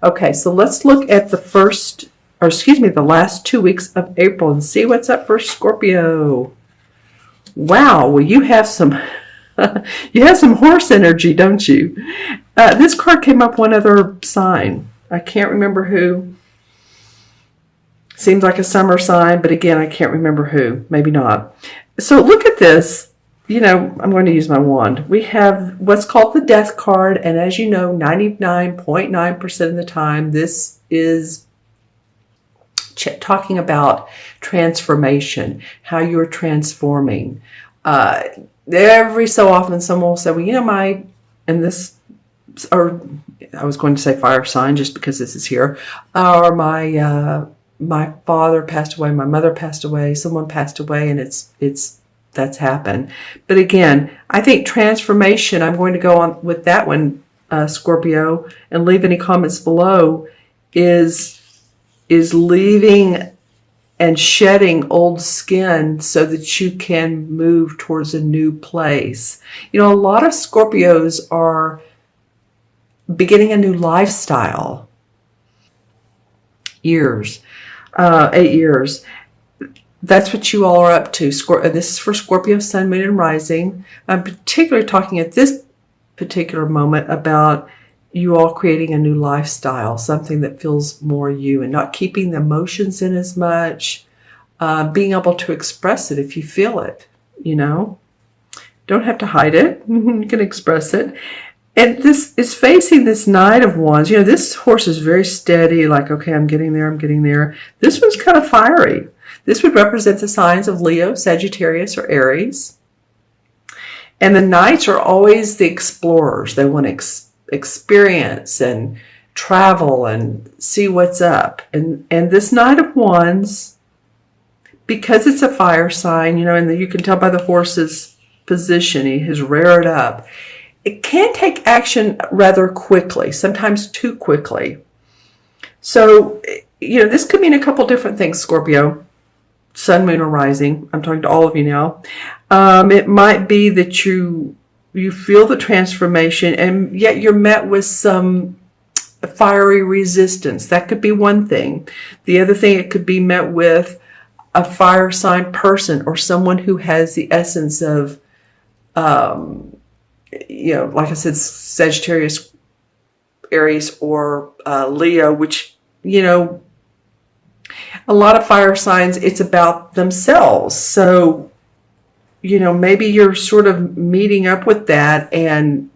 Okay, so let's look at the last 2 weeks of April and see what's up for Scorpio. Wow, well, you have some horse energy, don't you? This card came up one other sign. I can't remember who. Seems like a summer sign, but again, I can't remember who. Maybe not. So look at this. I'm going to use my wand. We have what's called the Death card, and as you know, 99.9% of the time, this is talking about transformation, how you're transforming. Every so often, someone will say, well, I was going to say fire sign just because this is here, or my father passed away, my mother passed away, someone passed away, and that's happened. But again, I think transformation, I'm going to go on with that one, Scorpio, and leave any comments below, is leaving and shedding old skin so that you can move towards a new place. A lot of Scorpios are beginning a new lifestyle. 8 years. That's what you all are up to. This is for Scorpio, Sun, Moon, and Rising. I'm particularly talking at this particular moment about you all creating a new lifestyle, something that feels more you and not keeping the emotions in as much, being able to express it if you feel it, Don't have to hide it. You can express it. And this is facing this Knight of Wands. This horse is very steady, like, okay, I'm getting there, I'm getting there. This one's kind of fiery. This would represent the signs of Leo, Sagittarius, or Aries. And the Knights are always the explorers. They want to experience and travel and see what's up. And this Knight of Wands, because it's a fire sign, and you can tell by the horse's position, he has reared up. It can take action rather quickly, sometimes too quickly. So, this could mean a couple different things, Scorpio. Sun, Moon, or Rising. I'm talking to all of you now. It might be that you feel the transformation, and yet you're met with some fiery resistance. That could be one thing. The other thing, it could be met with a fire sign person or someone who has the essence of, like I said, Sagittarius, Aries, or Leo, which, a lot of fire signs, it's about themselves. So, maybe you're sort of meeting up with that and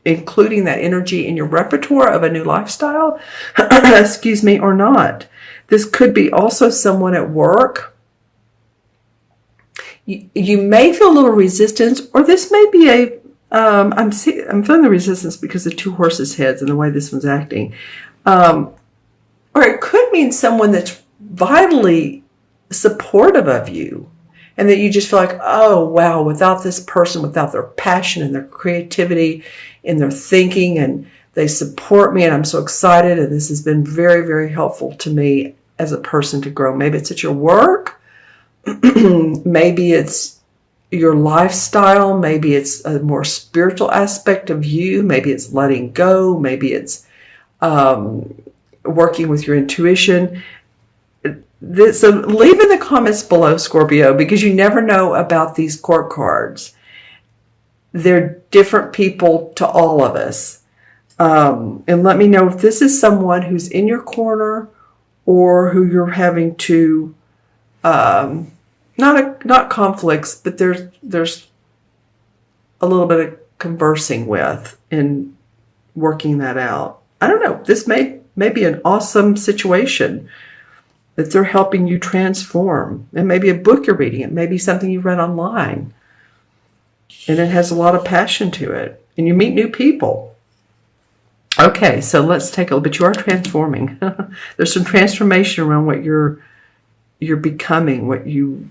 including that energy in your repertoire of a new lifestyle, excuse me, or not. This could be also someone at work. You may feel a little resistance, or this may be I'm feeling the resistance because of two horses' heads and the way this one's acting. Or it could mean someone that's vitally supportive of you, and that you just feel like, oh, wow, without this person, without their passion and their creativity and their thinking, and they support me, and I'm so excited, and this has been very, very helpful to me as a person to grow. Maybe it's at your work. Maybe it's your lifestyle. Maybe it's a more spiritual aspect of you. Maybe it's letting go. Maybe it's working with your intuition. So leave in the comments below, Scorpio, because you never know about these court cards. They're different people to all of us. And let me know if this is someone who's in your corner or who you're having to, not conflicts, but there's a little bit of conversing with and working that out. I don't know. This may be an awesome situation that they're helping you transform. It may be a book you're reading. It may be something you read online. And it has a lot of passion to it. And you meet new people. Okay, so let's take a look. But you are transforming. There's some transformation around what you're becoming, what you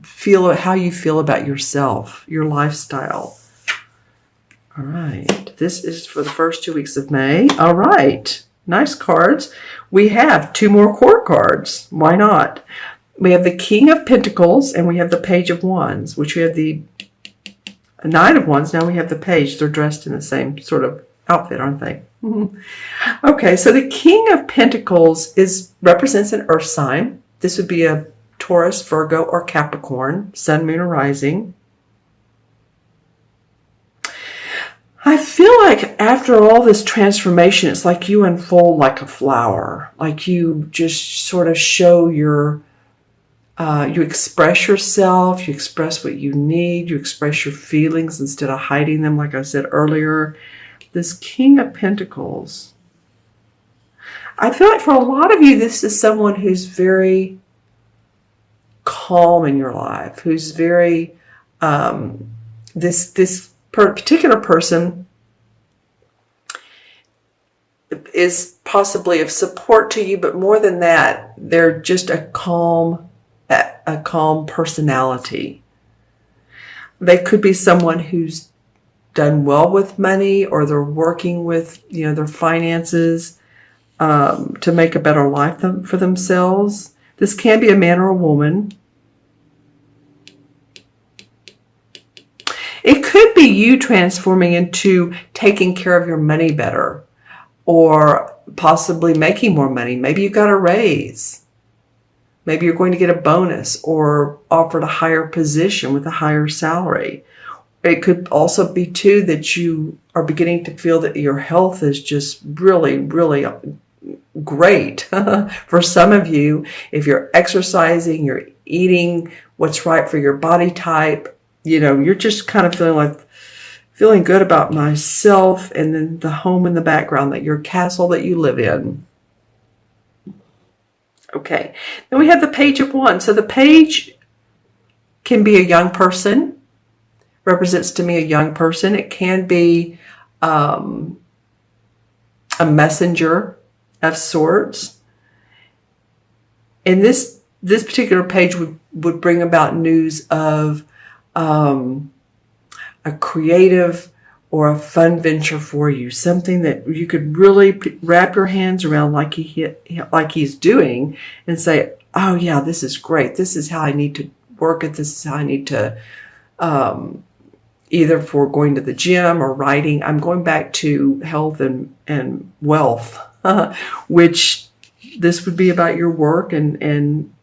feel, how you feel about yourself, your lifestyle. All right. This is for the first 2 weeks of May. All right. Nice cards. We have 2 more court cards. Why not? We have the King of Pentacles and we have the Page of Wands, which we have the Knight of Wands. Now we have the Page. They're dressed in the same sort of outfit, aren't they? Okay, so the King of Pentacles represents an earth sign. This would be a Taurus, Virgo, or Capricorn, sun, moon, or rising. I feel like after all this transformation, it's like you unfold like a flower. Like you just sort of show you express yourself, you express what you need, you express your feelings instead of hiding them, like I said earlier. This King of Pentacles. I feel like for a lot of you, this is someone who's very calm in your life, who's very, particular person is possibly of support to you, but more than that, they're just a calm personality. They could be someone who's done well with money, or they're working with, their finances to make a better life for themselves. This can be a man or a woman. It could be you transforming into taking care of your money better, or possibly making more money. Maybe you got a raise. Maybe you're going to get a bonus or offered a higher position with a higher salary. It could also be too that you are beginning to feel that your health is just really, really great. For some of you, if you're exercising, you're eating what's right for your body type, you're just kind of feeling good about myself, and then the home in the background, that your castle that you live in. Okay, then we have the Page of Wands. So the page can be a young person, represents to me a young person. It can be a messenger of sorts. And this particular page would bring about news of a creative or a fun venture for you, something that you could really wrap your hands around like he's doing, and say, oh yeah, this is great. This is how I need to work it. This is how I need to, either for going to the gym or writing. I'm going back to health and wealth, which this would be about your work and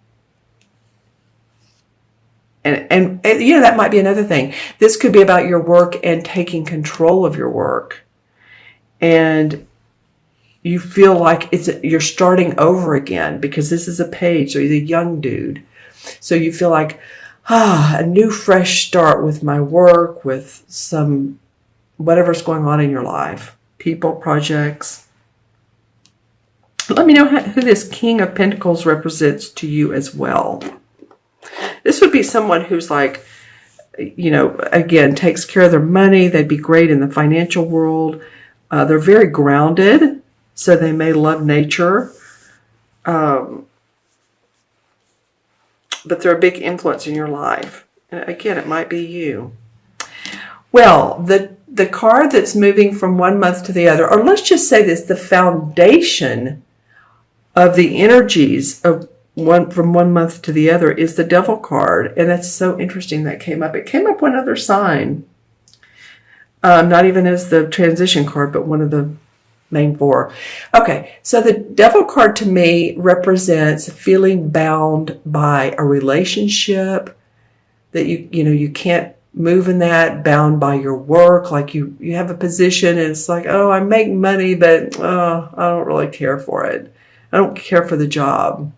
that might be another thing. This could be about your work and taking control of your work. And you feel like you're starting over again, because this is a page, so you're the young dude. So you feel like, a new fresh start with my work, with some whatever's going on in your life, people, projects. Let me know who this King of Pentacles represents to you as well. This would be someone who's like, again, takes care of their money. They'd be great in the financial world. They're very grounded, so they may love nature. But they're a big influence in your life. And again, it might be you. Well, the card that's moving from one month to the other, or let's just say this, the foundation of the energies of from one month to the other is the Devil card. And that's so interesting that came up. It came up one other sign. Not even as the transition card, but one of the main four. Okay, so the Devil card to me represents feeling bound by a relationship, that you can't move in that, bound by your work, like you have a position and it's like, oh, I make money, but I don't really care for it. I don't care for the job.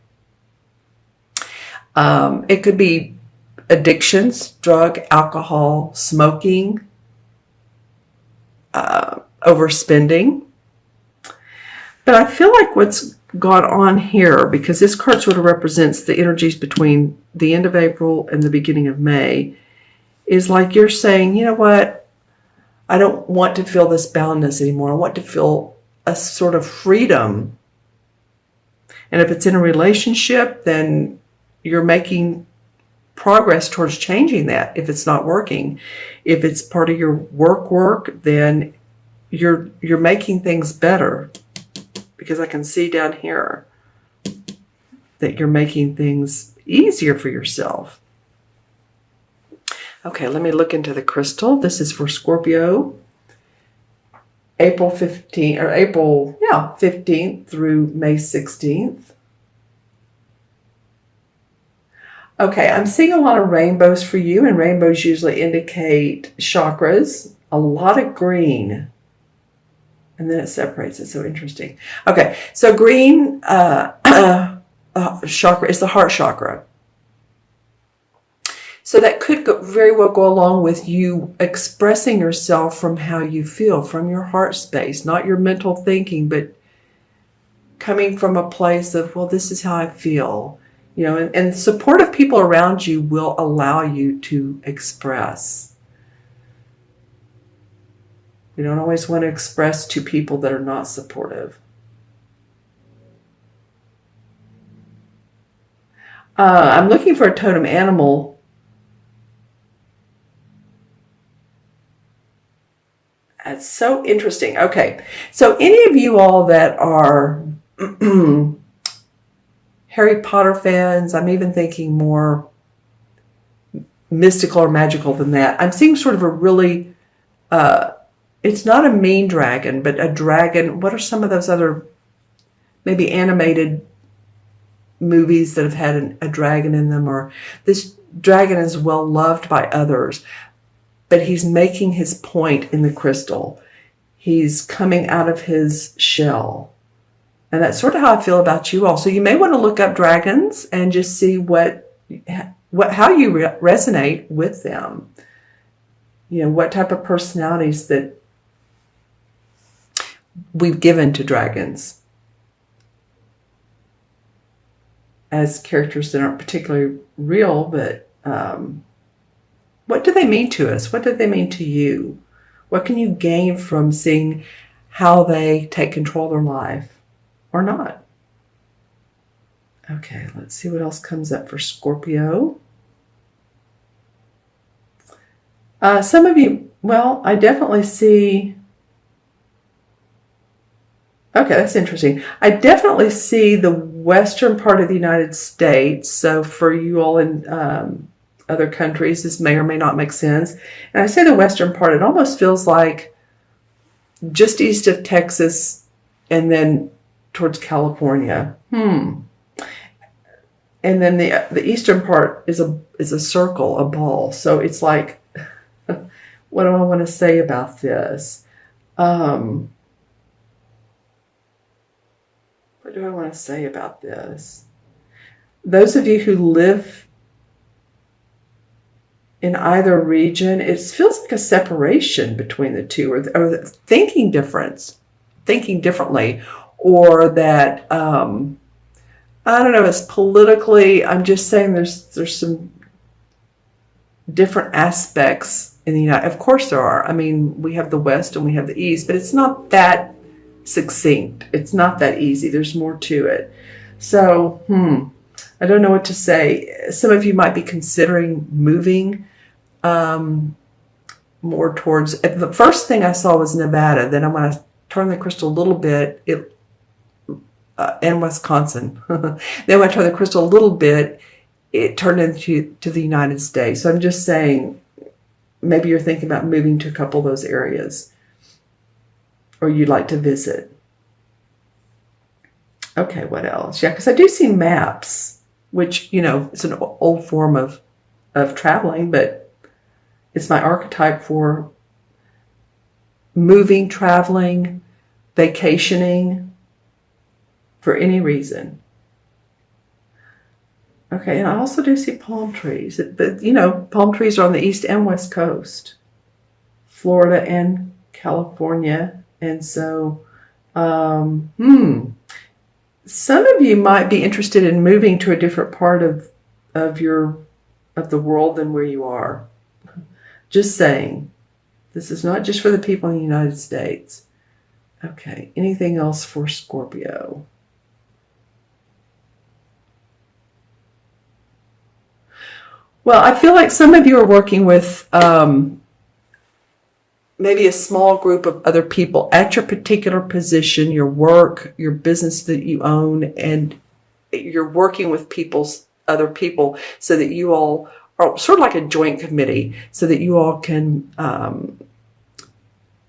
It could be addictions, drug, alcohol, smoking, overspending. But I feel like what's gone on here, because this card sort of represents the energies between the end of April and the beginning of May, is like you're saying, you know what? I don't want to feel this boundness anymore. I want to feel a sort of freedom. And if it's in a relationship, then you're making progress towards changing that if it's not working. If it's part of your work, then you're making things better. Because I can see down here that you're making things easier for yourself. Okay, let me look into the crystal. This is for Scorpio. April 15th, or April, 15th through May 16th. Okay, I'm seeing a lot of rainbows for you, and rainbows usually indicate chakras. A lot of green. And then it separates. It's so interesting. Okay, so green chakra is the heart chakra. So that could very well go along with you expressing yourself from how you feel, from your heart space, not your mental thinking, but coming from a place of, well, this is how I feel. You know, and supportive people around you will allow you to express. We don't always want to express to people that are not supportive. I'm looking for a totem animal. That's so interesting. Okay, so any of you all that are Harry Potter fans, I'm even thinking more mystical or magical than that. I'm seeing sort of a really, it's not a mean dragon, but a dragon. What are some of those other maybe animated movies that have had a dragon in them? Or this dragon is well loved by others, but he's making his point in the crystal. He's coming out of his shell. And that's sort of how I feel about you all. So you may want to look up dragons and just see how you resonate with them. You know, what type of personalities that we've given to dragons as characters that aren't particularly real, but what do they mean to us? What do they mean to you? What can you gain from seeing how they take control of their life or not? Okay, let's see what else comes up for Scorpio. Some of you, well, I definitely see, okay, that's interesting. I definitely see the western part of the United States. So for you all in other countries, this may or may not make sense. And I say the western part, it almost feels like just east of Texas and then towards California. And then the eastern part is a circle, a ball. So it's like, what do I want to say about this? What do I want to say about this? Those of you who live in either region, it feels like a separation between the two, or thinking differently, or that I don't know. It's politically. I'm just saying there's some different aspects in the United. Of course there are. I mean, we have the West and we have the East, but it's not that succinct. It's not that easy. There's more to it. So, I don't know what to say. Some of you might be considering moving more towards, the first thing I saw was Nevada. Then I'm going to turn the crystal a little bit, and Wisconsin. Then when I turn the crystal a little bit, it turned into the United States. So I'm just saying, maybe you're thinking about moving to a couple of those areas, or you'd like to visit. Okay, what else? Yeah, because I do see maps, which, you know, it's an old form of traveling, but it's my archetype for moving, traveling, vacationing, for any reason. Okay, and I also do see palm trees. But, you know, palm trees are on the east and west coast, Florida and California. And so, some of you might be interested in moving to a different part of the world than where you are. Just saying. This is not just for the people in the United States. Okay, anything else for Scorpio? Well, I feel like some of you are working with maybe a small group of other people at your particular position, your work, your business that you own, and you're working with other people so that you all are sort of like a joint committee, so that you all can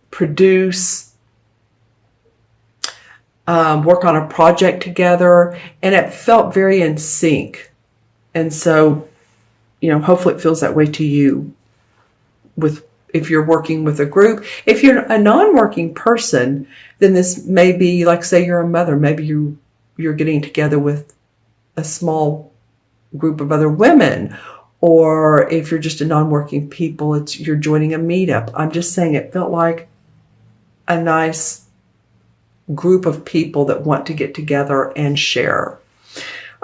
produce work on a project together, and it felt very in sync. And so, hopefully it feels that way to you if you're working with a group. If you're a non-working person, then this may be like, say you're a mother, maybe you're getting together with a small group of other women, or if you're just a non-working people, you're joining a meetup. I'm just saying it felt like a nice group of people that want to get together and share.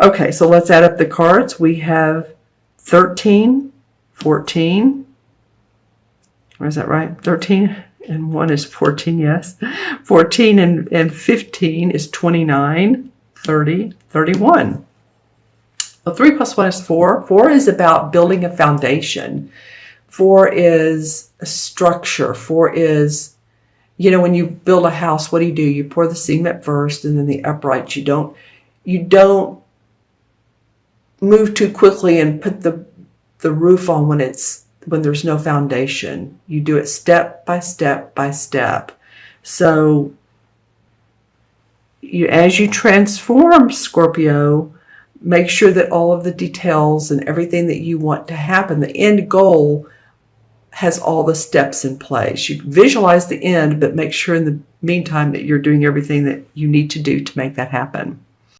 Okay, so let's add up the cards. We have 13, 14. Is that right? 13 and 1 is 14, yes. 14 and 15 is 29, 30, 31. Well, 3 plus 1 is 4. 4 is about building a foundation. 4 is a structure. 4 is, when you build a house, what do? You pour the cement first and then the uprights. You don't move too quickly and put the roof on when there's no foundation. You do it step by step by step. So as you transform, Scorpio, make sure that all of the details and everything that you want to happen, the end goal, has all the steps in place. You visualize the end, but make sure in the meantime that you're doing everything that you need to do to make that happen.